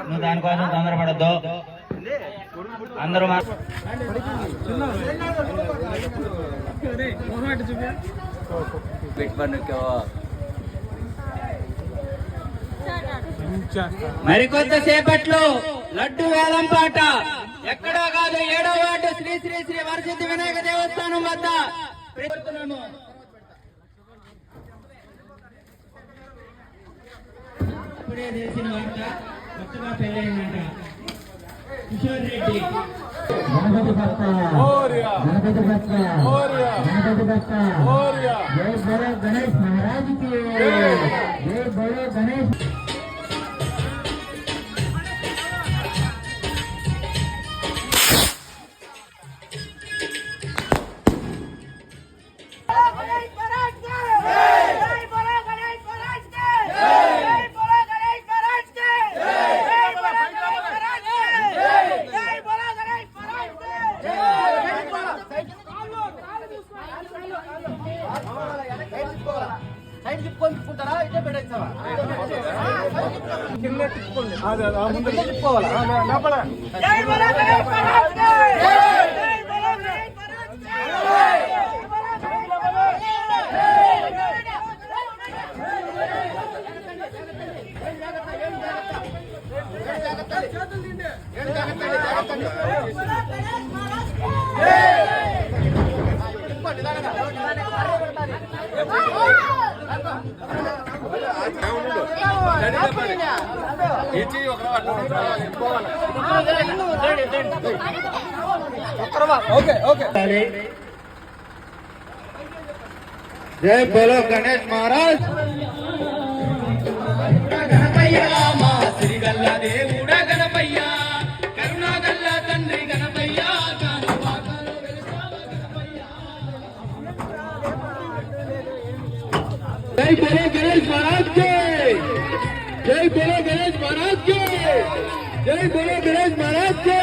నువ్వు దానికోసం తొందరపడద్దు. అందరూ మరికొంతసేపట్లో లడ్డు వేలం పాట ఎక్కడా కాదు 7వ వార్డు శ్రీ శ్రీ శ్రీ వరసిద్ధి వినాయక దేవస్థానం వద్ద ఇప్పుడే తెలిసిన వార్త, కొత్తగా పెళ్ళైందంట కిషోర్ రెడ్డి. గణపతి భక్త గణపతి భక్త గణపతి భక్త జై బోలో గణేష్ మహారాజ్ కి జై బోలో గణేష్. జై బోలో గణేష్ మహారాజ్. గణపయ్య మా శ్రీగల్ల దేవుడా గణపయ్య, కరుణాగల్ల తండ్రి గణపయ్య, జై బోలో గణేష్ మహారాజ్ కి జై బోలో గణేష్ మహారాజ్ కి జై బోలో గణేష్ మహారాజ్ కి.